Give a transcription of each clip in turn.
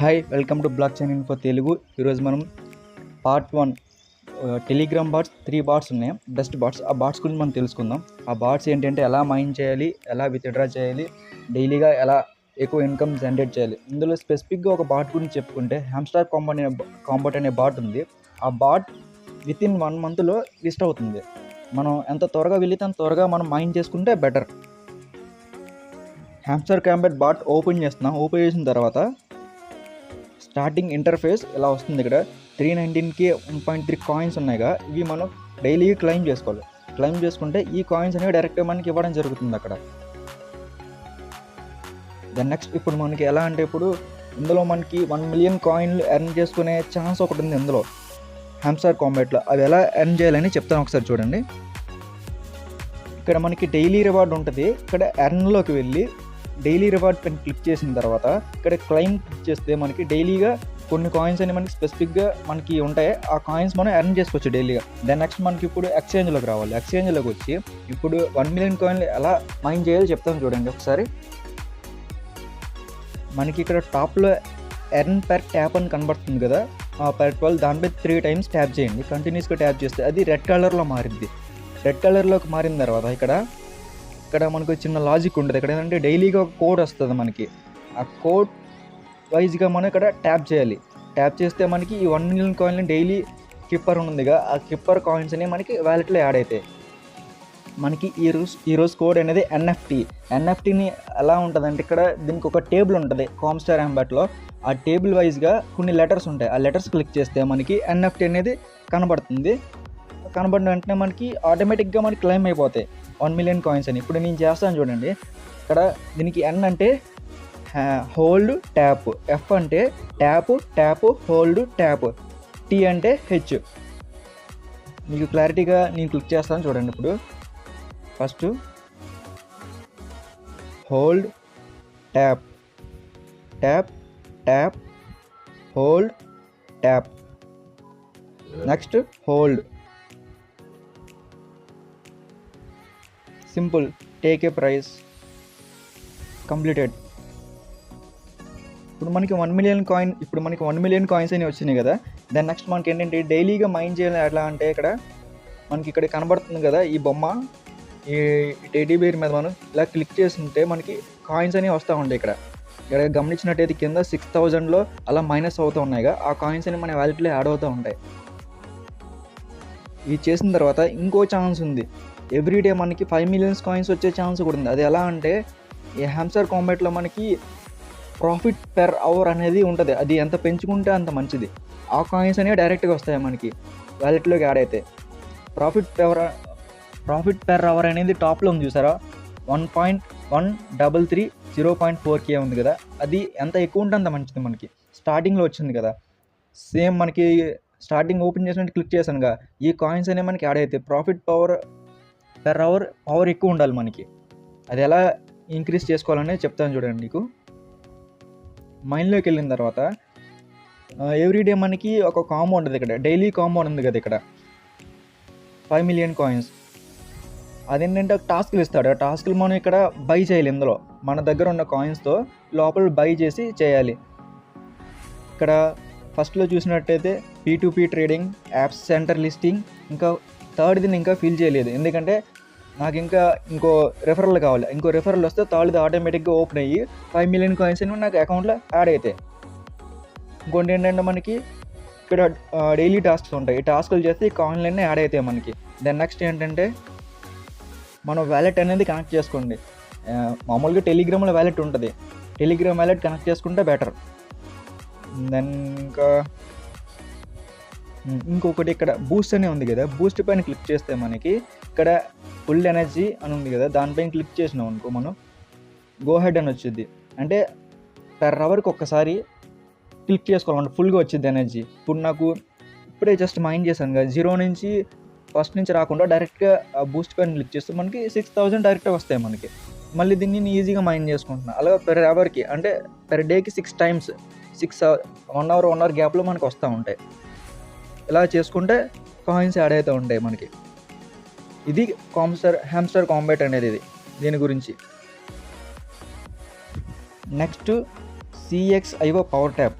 Hi welcome to block chain info Telugu. ఈరోజు మనం part 1 Telegram bots 3 bots ఉన్నాయి, best bots. ఆ బాట్స్ గురించి మనం తెలుసుకుందాం. ఆ బాట్స్ ఏంటంటే ఎలా మైన్ చేయాలి, ఎలా విత్డ్రా చేయాలి, డైలీగా ఎలా ఎక్కువ ఇన్కమ్ జనరేట్ చేయాలి. ఇందులో స్పెసిఫిక్గా ఒక బాట్ గురించి చెప్పుకుంటే హ్యామ్స్టర్ కాంబాట్ అనే బాట్ ఉంది. ఆ బాట్ వితిన్ 1 మంత్లో లిస్ట్ అవుతుంది. మనం ఎంత త్వరగా వెళితే అంత త్వరగా మనం మైన్ చేసుకుంటే better. Hamster kombat bot open చేస్తున్నాం. ఓపెన్ చేసిన తర్వాత స్టార్టింగ్ ఇంటర్ఫేస్ ఇలా వస్తుంది. ఇక్కడ 319కి 1.3 కాయిన్స్ ఉన్నాయిగా, ఇవి మనం డైలీ క్లెయిమ్ చేసుకోవాలి. క్లెయిమ్ చేసుకుంటే ఈ కాయిన్స్ అనేవి డైరెక్ట్గా మనకి ఇవ్వడం జరుగుతుంది అక్కడ. దెన్ నెక్స్ట్ ఇప్పుడు మనకి ఎలా అంటే, ఇప్పుడు ఇందులో మనకి 1 మిలియన్ కాయిన్లు ఎర్న్ చేసుకునే ఛాన్స్ ఒకటి ఉంది ఇందులో హ్యామ్స్టర్ కాంబాట్లో. అవి ఎలా ఎర్న్ చేయాలని చెప్తాను, ఒకసారి చూడండి. ఇక్కడ మనకి డైలీ రివార్డ్ ఉంటుంది. ఇక్కడ ఎర్న్లోకి వెళ్ళి డైలీ రివార్డ్ పైన క్లిక్ చేసిన తర్వాత ఇక్కడ క్లెయిమ్ క్లిక్ చేస్తే మనకి డైలీగా కొన్ని కాయిన్స్ అని మనకి స్పెసిఫిక్గా మనకి ఉంటాయి. ఆ కాయిన్స్ మనం ఎర్న్ చేసుకోవచ్చు డైలీగా. దెన్ నెక్స్ట్ మనకి ఇప్పుడు ఎక్స్చేంజ్లోకి రావాలి. ఎక్స్చేంజ్లోకి వచ్చి ఇప్పుడు 1 మిలియన్ కాయిన్లు ఎలా మైన్ చేయాలో చెప్తాను చూడండి ఒకసారి. మనకి ఇక్కడ టాప్లో ఎర్న్ పెర్ ట్యాప్ అని కనబడుతుంది కదా, ఆ పెర్ 12 దానిపై 3 టైమ్స్ ట్యాప్ చేయండి. కంటిన్యూస్గా ట్యాప్ చేస్తే అది రెడ్ కలర్లో మారింది. రెడ్ కలర్లోకి మారిన తర్వాత ఇక్కడ మనకు చిన్న లాజిక్ ఉంటుంది. ఇక్కడ ఏంటంటే డైలీగా ఒక కోడ్ వస్తుంది మనకి. ఆ కోడ్ వైజ్గా మనం ఇక్కడ ట్యాప్ చేయాలి. ట్యాప్ చేస్తే మనకి ఈ 1 మిలియన్ కాయిన్లు డైలీ కిప్పర్ ఉందిగా, ఆ కిప్పర్ కాయిన్స్ అనేవి మనకి వ్యాలెట్లో యాడ్ అవుతాయి. మనకి ఈరోజు కోడ్ అనేది ఎన్ఎఫ్టీని ఎలా ఉంటుందంటే, ఇక్కడ దీనికి ఒక టేబుల్ ఉంటుంది హ్యామ్స్టర్ కాంబాట్లో. ఆ టేబుల్ వైజ్గా కొన్ని లెటర్స్ ఉంటాయి. ఆ లెటర్స్ క్లిక్ చేస్తే మనకి ఎన్ఎఫ్టీ అనేది కనబడుతుంది. కనబడిన వెంటనే మనకి ఆటోమేటిక్గా మనకి క్లెయిమ్ అయిపోతాయి 1 మిలియన్ కాయిన్స్ అని. ఇప్పుడు నేను చేస్తాను చూడండి. ఇక్కడ దీనికి ఎన్ అంటే హోల్డ్ ట్యాప్, ఎఫ్ అంటే ట్యాప్ హోల్డ్ ట్యాప్, టీ అంటే హెచ్. మీకు క్లారిటీగా నేను క్లిక్ చేస్తాను చూడండి. ఇప్పుడు first hold tap hold tap, next hold, simple, take a price, completed. ఇప్పుడు మనకి 1 మిలియన్ కాయిన్స్ అని వచ్చినాయి కదా. దాని నెక్స్ట్ మనకి ఏంటంటే డైలీగా మైన్ చేయాలి. ఎట్లా అంటే ఇక్కడ కనబడుతుంది కదా ఈ బొమ్మ, ఈ టెడ్డీ బేర్ మీద మనం ఇలా క్లిక్ చేస్తుంటే మనకి కాయిన్స్ అనేవి వస్తూ ఉంటాయి. ఇక్కడ గమనించినట్టయితే కింద 6000లో అలా మైనస్ అవుతూ ఉన్నాయిగా, ఆ కాయిన్స్ అని మన వ్యాలెట్లో యాడ్ అవుతూ ఉంటాయి. ఇవి చేసిన తర్వాత ఇంకో ఛాన్స్ ఉంది. ఎవ్రీడే మనకి 5 మిలియన్స్ కాయిన్స్ వచ్చే ఛాన్స్ కూడా ఉంది. అది ఎలా అంటే, ఈ హ్యామ్స్టర్ కాంబాట్లో మనకి ప్రాఫిట్ పెర్ అవర్ అనేది ఉంటుంది. అది ఎంత పెంచుకుంటే అంత మంచిది. ఆ కాయిన్స్ అనేవి డైరెక్ట్గా వస్తాయి మనకి వ్యాలెట్లోకి యాడ్ అయితే. ప్రాఫిట్ పెర్ అవర్ అనేది టాప్లో ఉంది చూసారా, 1.133 0.4K ఉంది కదా. అది ఎంత ఎక్కువ ఉంటే అంత మంచిది. మనకి స్టార్టింగ్లో వచ్చింది కదా, సేమ్ మనకి స్టార్టింగ్ ఓపెన్ చేసినట్టు క్లిక్ చేశానుగా, ఈ కాయిన్స్ అనేవి మనకి యాడ్ అవుతాయి. ప్రాఫిట్ పెర్ అవర్ పవర్ ఎక్కువ ఉండాలి మనకి. అది ఎలా ఇంక్రీజ్ చేసుకోవాలనేది చెప్తాను చూడండి నీకు. మైన్లోకి వెళ్ళిన తర్వాత ఎవ్రీడే మనకి ఒక కాంబో ఉంటుంది. ఇక్కడ డైలీ కాంబో ఉంది కదా, ఇక్కడ 5 మిలియన్ కాయిన్స్. అదేంటంటే టాస్క్లు ఇస్తాడు. ఆ టాస్క్లు మనం ఇక్కడ బై చేయాలి. ఇందులో మన దగ్గర ఉన్న కాయిన్స్తో లోపల బై చేసి చేయాలి. ఇక్కడ ఫస్ట్లో చూసినట్టయితే P2P trading, apps centre listing, ఇంకా థర్డ్ది ఇంకా ఫిల్ చేయలేదు. ఎందుకంటే నాకు ఇంకో రెఫరల్ కావాలి. ఇంకో రెఫరల్ వస్తే థర్డ్ది ఆటోమేటిక్గా ఓపెన్ అయ్యి 5 మిలియన్ కాయిన్స్ అని నాకు అకౌంట్లో యాడ్ అవుతాయి. ఇంకోటి ఏంటంటే మనకి ఇక్కడ డైలీ టాస్క్స్ ఉంటాయి. ఈ టాస్కులు చేస్తే ఈ కాయిన్లన్నీ యాడ్ అవుతాయి మనకి. దెన్ నెక్స్ట్ ఏంటంటే మనం వ్యాలెట్ అనేది కనెక్ట్ చేసుకోండి. మామూలుగా టెలిగ్రామ్లో వ్యాలెట్ ఉంటుంది. టెలిగ్రామ్ వ్యాలెట్ కనెక్ట్ చేసుకుంటే బెటర్. దెన్ ఇంకొకటి ఇక్కడ బూస్ట్ అనే ఉంది కదా, బూస్ట్ పైన క్లిక్ చేస్తే మనకి ఇక్కడ ఫుల్ ఎనర్జీ అని ఉంది కదా, దానిపైన క్లిక్ చేసినాం అనుకో మనం గో హెడ్ అని వచ్చింది. అంటే పెర్ అవర్కి ఒక్కసారి క్లిక్ చేసుకోవాలంటే ఫుల్గా వచ్చింది ఎనర్జీ. ఇప్పుడు నాకు ఇప్పుడే జస్ట్ మైన్ చేశాను కదా, జీరో నుంచి ఫస్ట్ నుంచి రాకుండా డైరెక్ట్గా బూస్ట్ పైన క్లిక్ చేస్తే మనకి 6000 డైరెక్ట్గా వస్తాయి మనకి. మళ్ళీ దీన్ని నేను ఈజీగా మైన్ చేసుకుంటున్నాను. అలాగే పెర్ అవర్కి అంటే పెర్ డేకి 6 టైమ్స్ 1 అవర్ గ్యాప్లో మనకు వస్తూ ఉంటాయి. ఇలా చేసుకుంటే కాయిన్స్ యాడ్ అవుతూ ఉంటాయి మనకి. ఇది హ్యామ్స్టర్ కాంబాట్ అనేది దీని గురించి. Next CXIO power tap.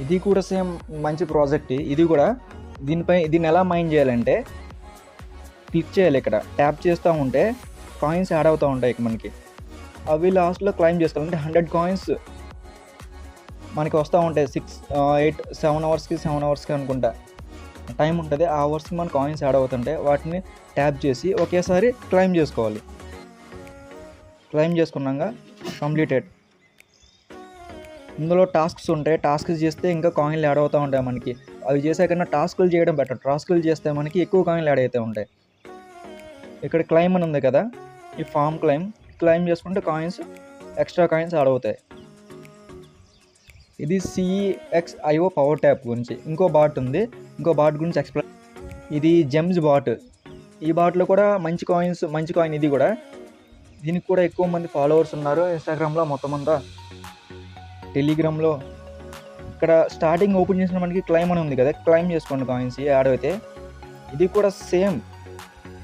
ఇది కూడా సేమ్ మంచి ప్రాజెక్ట్. ఇది కూడా దీన్ని ఎలా మైన్ చేయాలంటే క్లిక్ చేయాలి. ఇక్కడ ట్యాప్ చేస్తూ ఉంటే కాయిన్స్ యాడ్ అవుతూ ఉంటాయి మనకి. అవి లాస్ట్లో క్లైమ్ చేసుకోవాలంటే 100 కాయిన్స్ మనకి వస్తూ ఉంటాయి. 7 అవర్స్కి అనుకుంటా టైం ఉంటుంది. ఆ అవర్స్కి మన కాయిన్స్ యాడ్ అవుతుంటాయి. వాటిని ట్యాప్ చేసి ఒకేసారి క్లైమ్ చేసుకోవాలి. క్లైమ్ చేసుకున్నాక కంప్లీటెడ్. ఇందులో టాస్క్స్ ఉంటాయి. టాస్క్స్ చేస్తే ఇంకా కాయిన్లు యాడ్ అవుతూ ఉంటాయి మనకి. అవి చేసే కన్నా టాస్కులు చేయడం బెటర్. టాస్కులు చేస్తే మనకి ఎక్కువ కాయిన్లు యాడ్ అవుతూ ఉంటాయి. ఇక్కడ క్లైమ్ అని ఉంది కదా, ఈ ఫామ్ క్లైమ్ చేసుకుంటే ఎక్స్ట్రా కాయిన్స్ యాడ్ అవుతాయి. ఇది CEXIO పవర్ ట్యాప్ గురించి. ఇంకో బాట్ ఉంది. ఇంకో బాట్ గురించి ఎక్స్ప్లెయిన్. ఇది జెమ్స్ బాట్. ఈ బాట్లో కూడా మంచి కాయిన్. ఇది కూడా దీనికి కూడా ఎక్కువ మంది ఫాలోవర్స్ ఉన్నారు. ఇన్స్టాగ్రామ్లో మొత్తం అంతా, టెలిగ్రామ్లో. ఇక్కడ స్టార్టింగ్ ఓపెన్ చేసిన మనకి క్లైమ్ అని ఉంది కదా, క్లైమ్ చేసుకోండి కాయిన్స్ యాడ్ అయితే. ఇది కూడా సేమ్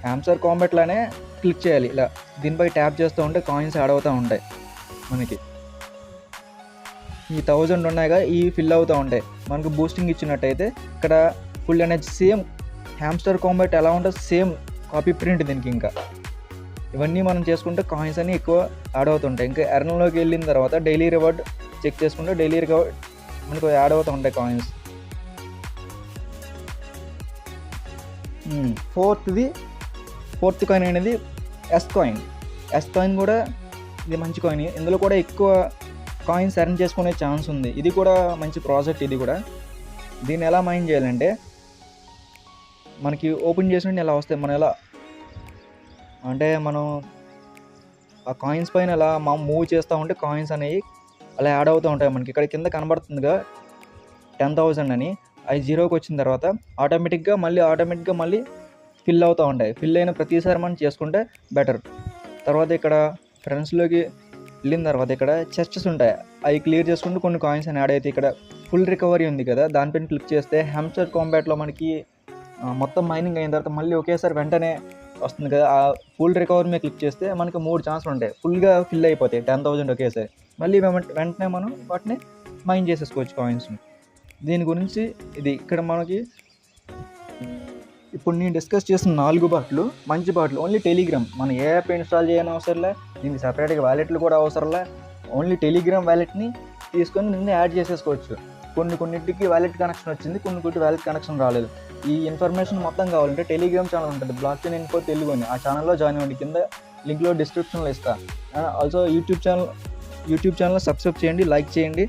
హ్యామ్స్టర్ కాంబాట్ లానే క్లిక్ చేయాలి. ఇలా దీనిపై ట్యాప్ చేస్తూ ఉంటే కాయిన్స్ యాడ్ అవుతూ ఉంటాయి మనకి. ఈ 1000 ఉన్నాయిగా, ఇవి ఫిల్ అవుతూ ఉంటాయి. మనకు బూస్టింగ్ ఇచ్చినట్టయితే ఇక్కడ full energy. Same hamster kombat ఎలా ఉంటుంది సేమ్ కాపీ ప్రింట్ దీనికి. ఇంకా ఇవన్నీ మనం చేసుకుంటే కాయిన్స్ అన్నీ ఎక్కువ యాడ్ అవుతుంటాయి. ఇంకా ఎర్న్లోకి వెళ్ళిన తర్వాత డైలీ రివార్డ్ చెక్ చేసుకుంటే డైలీ రివార్డ్ మనకు యాడ్ అవుతూ ఉంటాయి కాయిన్స్. ఫోర్త్ కాయిన్ అనేది ఎస్ కాయిన్ కూడా ఇది మంచి కాయిన్. ఇందులో కూడా ఎక్కువ కాయిన్స్ ఎర్న్ చేసుకునే ఛాన్స్ ఉంది. ఇది కూడా మంచి ప్రాజెక్ట్. ఇది కూడా దీన్ని ఎలా మైన్ చేయాలంటే మనకి ఓపెన్ చేసినట్టు ఎలా వస్తాయి. మనం ఆ కాయిన్స్ పైన ఎలా మూవ్ చేస్తూ ఉంటే కాయిన్స్ అనేవి అలా యాడ్ అవుతూ ఉంటాయి మనకి. ఇక్కడ కింద కనబడుతుందిగా 10,000 అని. అవి 0కి వచ్చిన తర్వాత ఆటోమేటిక్గా మళ్ళీ ఫిల్ అవుతూ ఉంటాయి. ఫిల్ అయిన ప్రతిసారి మనం చేసుకుంటే బెటర్. తర్వాత ఇక్కడ ఫ్రెండ్స్లోకి వెళ్ళిన తర్వాత ఇక్కడ చెస్ట్స్ ఉంటాయి. అవి క్లియర్ చేసుకుంటూ కొన్ని కాయిన్స్ అని యాడ్ అయితే ఇక్కడ ఫుల్ రికవరీ ఉంది కదా, దానిపైన క్లిక్ చేస్తే హ్యామ్స్టర్ కాంబాట్లో మనకి మొత్తం మైనింగ్ అయిన తర్వాత మళ్ళీ ఒకేసారి వెంటనే వస్తుంది కదా. ఆ ఫుల్ రికవరీ మీద క్లిక్ చేస్తే మనకి 3 ఛాన్సులు ఉంటాయి. ఫుల్గా ఫిల్ అయిపోతాయి 10,000 ఒకేసారి. మళ్ళీ వెంటనే మనం వాటిని మైన్ చేసేసుకోవచ్చు కాయిన్స్ని. దీని గురించి ఇది ఇక్కడ మనకి ఇప్పుడు నేను డిస్కస్ చేసిన 4 బాట్లు మంచి బాట్లు. Only Telegram. మనం ఏ యాప్ ఇన్స్టాల్ చేయని అవసరంలే, దీనికి సపరేట్గా వ్యాలెట్లు కూడా అవసరంలే. ఓన్లీ టెలిగ్రామ్ వ్యాలెట్ని తీసుకొని నిన్ను యాడ్ చేసేసుకోవచ్చు. కొన్నింటికి వ్యాలెట్ కనెక్షన్ వచ్చింది, కొన్ని వ్యాలెట్ కనెక్షన్ రాలేదు. ఈ ఇన్ఫర్మేషన్ మొత్తం కావాలంటే టెలిగ్రామ్ ఛానల్ ఉంటుంది, బ్లాక్ చైన్ ఇన్ఫో తెలుగు అని. ఆ ఛానల్లో జాయిన్ అవ్వండి. కింద లింక్లో డిస్క్రిప్షన్లో ఇస్తా. ఆల్సో యూట్యూబ్ ఛానల్ సబ్స్క్రైబ్ చేయండి, లైక్ చేయండి.